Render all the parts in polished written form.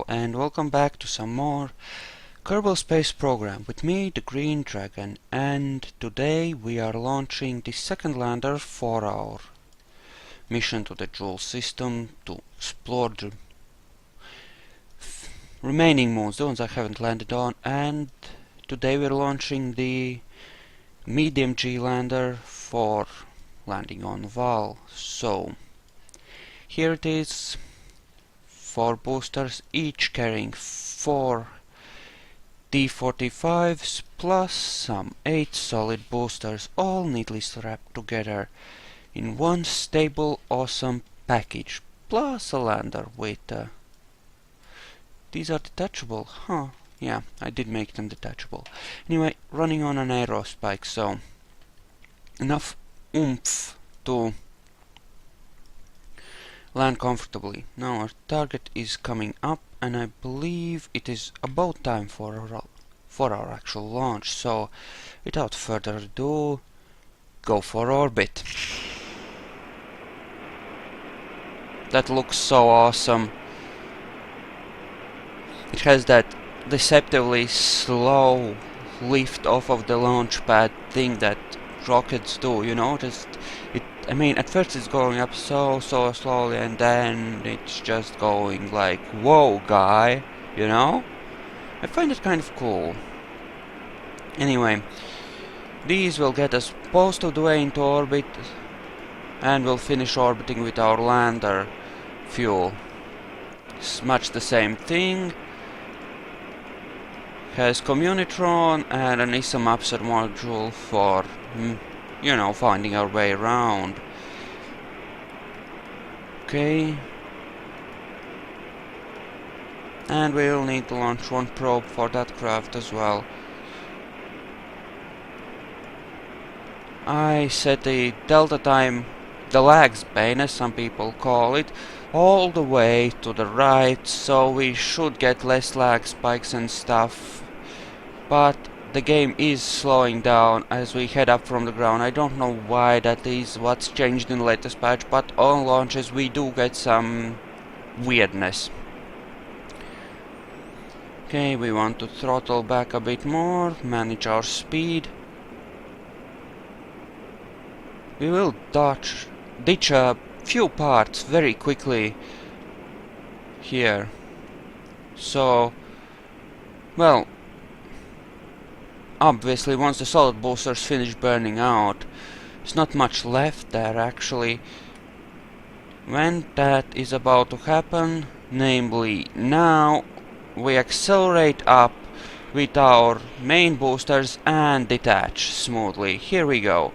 and welcome back to some more Kerbal Space Program with me, the Green Dragon, and today we are launching the second lander for our mission to the Joule system to explore the remaining moons, the ones I haven't landed on, and today we're launching the medium G lander for landing on Vall. So here it is. 4 boosters, each carrying 4 D45s plus some 8 solid boosters, all neatly strapped together in one stable, awesome package, plus a lander with these are detachable, huh? Yeah, I did make them detachable. Anyway, running on an aero spike, so enough oomph to land comfortably. Now our target is coming up, and I believe it is about time for our actual launch. So, without further ado, go for orbit. That looks so awesome. It has that deceptively slow lift off of the launch pad thing that rockets do, you know, I mean, at first it's going up so slowly, and then it's just going like, whoa, guy, you know? I find it kind of cool. Anyway, these will get us most of the way into orbit, and we'll finish orbiting with our lander fuel. It's much the same thing. Has Communitron and an ISM upset module for you know, finding our way around. Okay. And we'll need to launch one probe for that craft as well. I set the delta time, the lag span as some people call it, all the way to the right, so we should get less lag spikes and stuff. But the game is slowing down as we head up from the ground. I don't know why that is, what's changed in the latest patch, but on launches we do get some weirdness. Okay, we want to throttle back a bit more, manage our speed. We will ditch a few parts very quickly here. So, well, obviously, once the solid boosters finish burning out, there's not much left there actually. When that is about to happen, namely now, we accelerate up with our main boosters and detach smoothly. Here we go.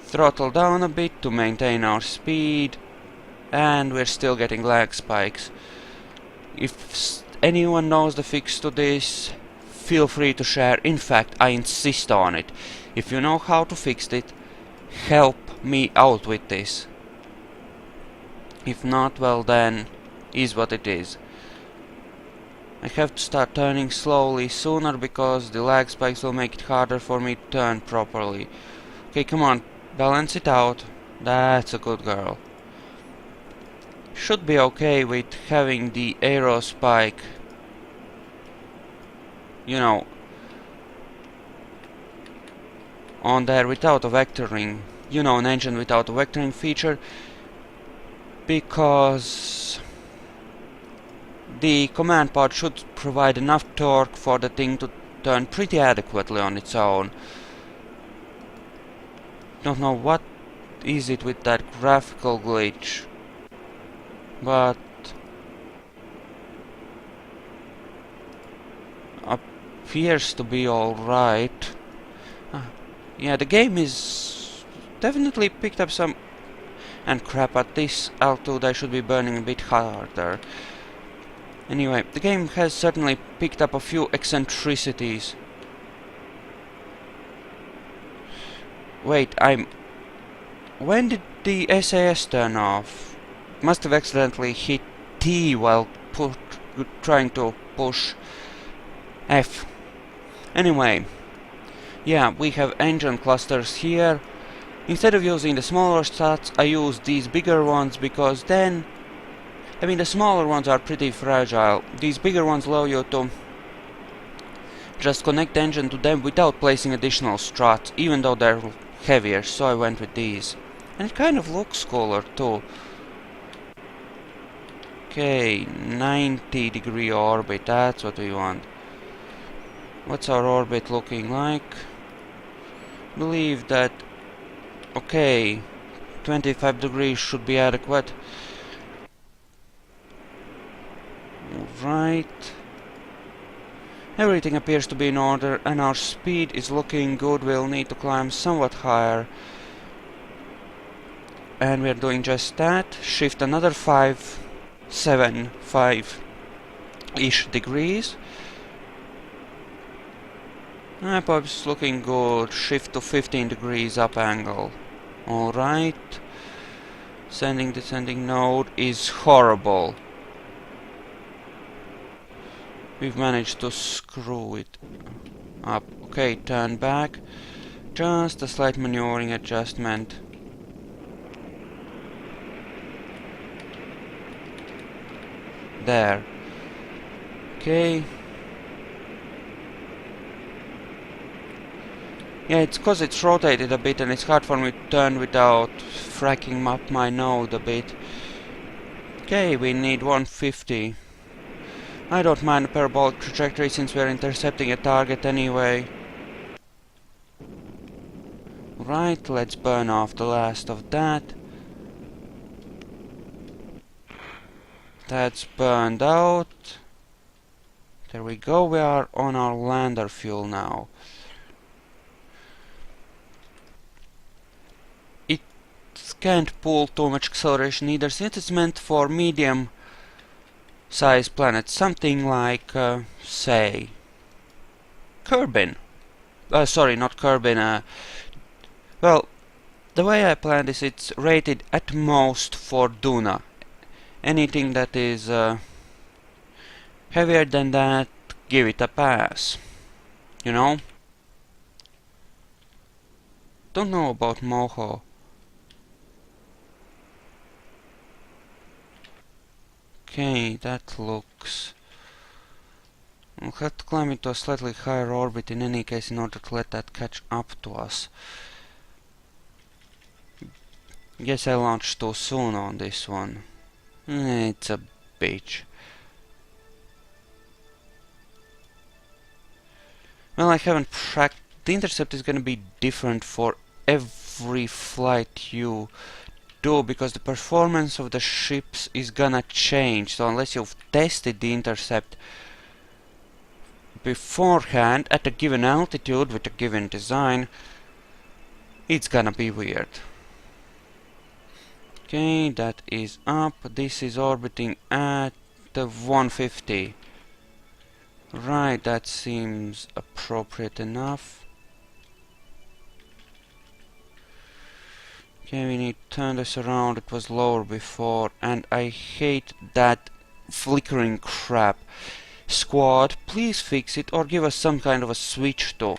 Throttle down a bit to maintain our speed, and we're still getting lag spikes. If anyone knows the fix to this, feel free to share. In fact, I insist on it. If you know how to fix it, help me out with this. If not, well then, is what it is. I have to start turning slowly sooner because the lag spikes will make it harder for me to turn properly. Okay, come on, balance it out. That's a good girl. Should be okay with having the aero spike, you know, on there without a vectoring, you know, an engine without a vectoring feature, because the command pod should provide enough torque for the thing to turn pretty adequately on its own. Don't know what is it with that graphical glitch, but appears to be alright. Yeah, the game is definitely picked up some... And crap, at this altitude I should be burning a bit harder. Anyway, the game has certainly picked up a few eccentricities. Wait, when did the SAS turn off? Must have accidentally hit T while trying to push F. Anyway, yeah, we have engine clusters here. Instead of using the smaller stats, I use these bigger ones because then I mean, the smaller ones are pretty fragile. These bigger ones allow you to just connect the engine to them without placing additional struts, even though they're heavier, so I went with these. And it kind of looks cooler too. Okay, 90-degree orbit, that's what we want. What's our orbit looking like? Believe that, okay, 25 degrees should be adequate. Right. Everything appears to be in order and our speed is looking good. We'll need to climb somewhat higher. And we're doing just that. Shift another 5-ish degrees. Perhaps looking good. Shift to 15 degrees up angle. Alright. Sending descending node is horrible. We've managed to screw it up. Okay, turn back. Just a slight maneuvering adjustment. There. Okay. Yeah, it's cause it's rotated a bit and it's hard for me to turn without fracking up my node a bit. Okay, we need 150. I don't mind a parabolic trajectory since we're intercepting a target anyway. Right, let's burn off the last of that. That's burned out. There we go, we are on our lander fuel now. It can't pull too much acceleration either, since it's meant for medium size planets, something like, say, Kerbin. Sorry, not Kerbin. Well, the way I planned is it's rated at most for Duna. Anything that is heavier than that, give it a pass. You know? Don't know about Moho. Okay, that looks... We'll have to climb into a slightly higher orbit in any case in order to let that catch up to us. Guess I launched too soon on this one. It's a bitch. Well, I haven't tracked... The intercept is gonna be different for every flight you do, because the performance of the ships is gonna change. So unless you've tested the intercept beforehand at a given altitude with a given design, it's gonna be weird. Okay, that is up. This is orbiting at the 150. Right, that seems appropriate enough. Okay, we need to turn this around. It was lower before, and I hate that flickering crap. Squad, please fix it or give us some kind of a switch to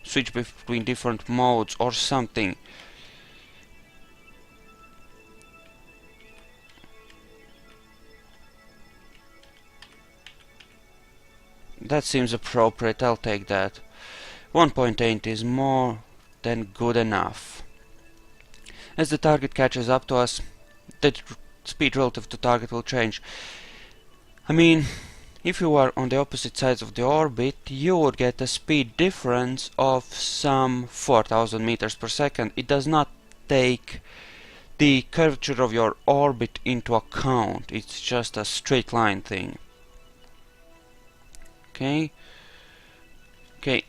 switch between different modes or something. That seems appropriate, I'll take that. 1.8 is more than good enough. As the target catches up to us, the speed relative to target will change. I mean, if you were on the opposite sides of the orbit, you would get a speed difference of some 4000 meters per second. It does not take the curvature of your orbit into account. It's just a straight line thing. Okay. Okay.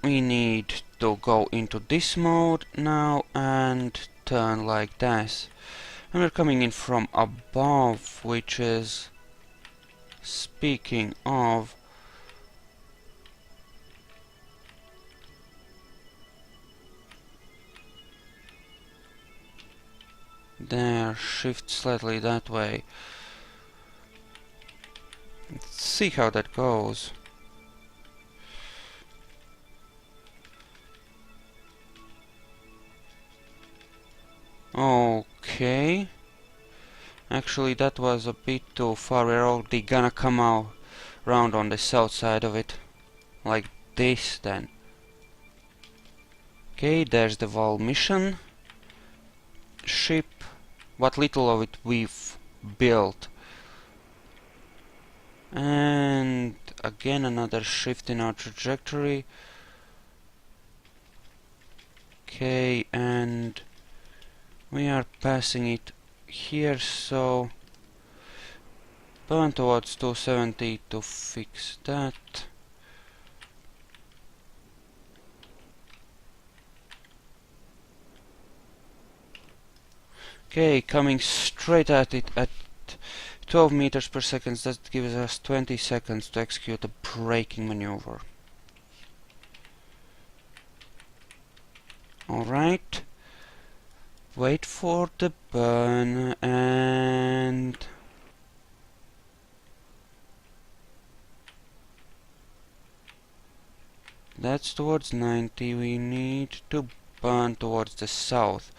We need to go into this mode now and turn like this. And we're coming in from above, which is, speaking of, there, shift slightly that way. Let's see how that goes. Okay. Actually, that was a bit too far. We're already gonna come out round on the south side of it. Like this, then. Okay, there's the Vall Mission ship. What little of it we've built. And again, another shift in our trajectory. Okay, and we are passing it here, so burn towards 270 to fix that. Okay, coming straight at it at 12 meters per second. That gives us 20 seconds to execute a braking maneuver. Alright. Wait for the burn and... that's towards 90. We need to burn towards the south.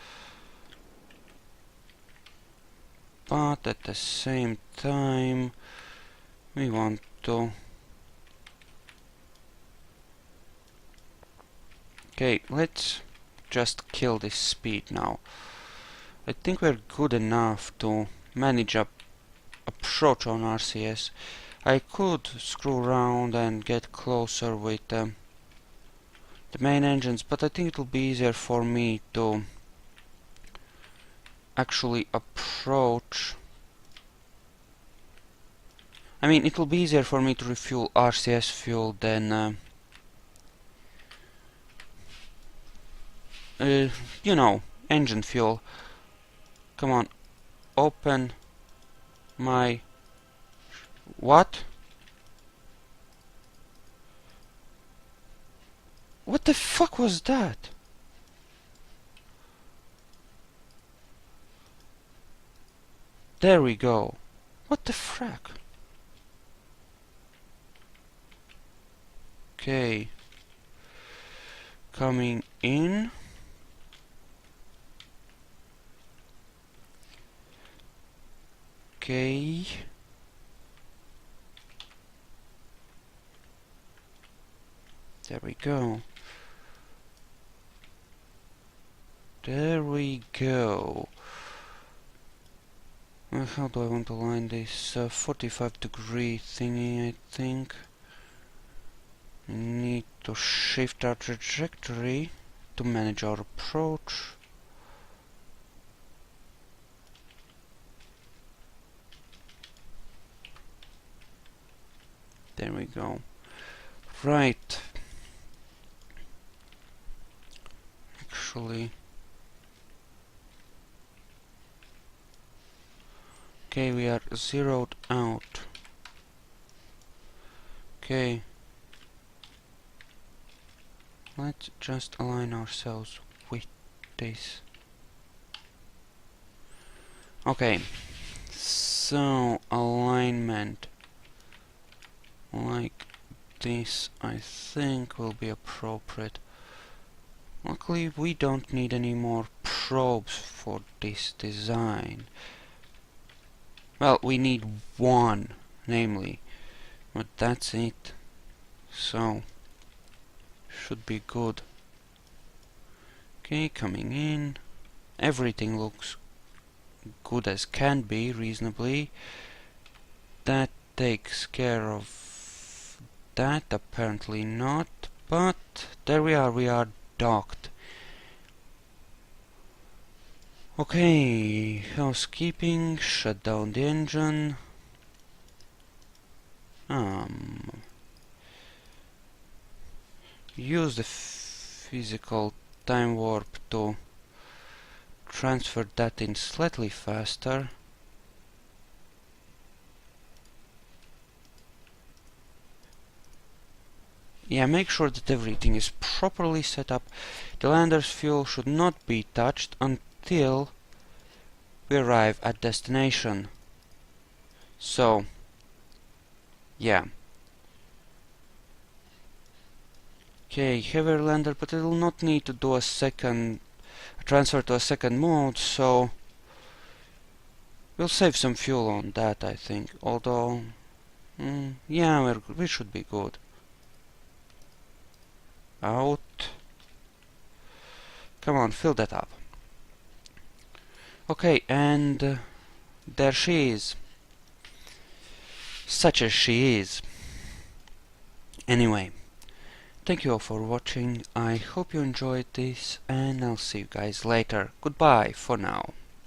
But at the same time, we want to... okay, let's just kill this speed now. I think we're good enough to manage a approach on RCS. I could screw around and get closer with the main engines, but I think it will be easier for me to actually approach. I mean, it will be easier for me to refuel RCS fuel than you know, engine fuel. Come on, open my... what? What the fuck was that? There we go. What the frack? Okay. Coming in. Okay. There we go. There we go. Well, how do I want to line this 45-degree thingy, I think. We need to shift our trajectory to manage our approach. There we go. Right. Actually... okay, we are zeroed out. Okay. Let's just align ourselves with this. Okay. So, alignment like this, I think, will be appropriate. Luckily, we don't need any more probes for this design. Well, we need one, namely, but that's it. So, should be good. Okay, coming in. Everything looks good as can be, reasonably. That takes care of that, apparently not, but there we are docked. Okay, housekeeping, shut down the engine. Use the physical time warp to transfer that in slightly faster. Yeah, make sure that everything is properly set up. The lander's fuel should not be touched until we arrive at destination. So, yeah. Okay, heavier lander, but it will not need to do a transfer to a second mode, so We'll save some fuel on that, I think. Although, yeah, we should be good. Out. Come on, fill that up. Okay, and there she is. Such as she is. Anyway, thank you all for watching. I hope you enjoyed this, and I'll see you guys later. Goodbye for now.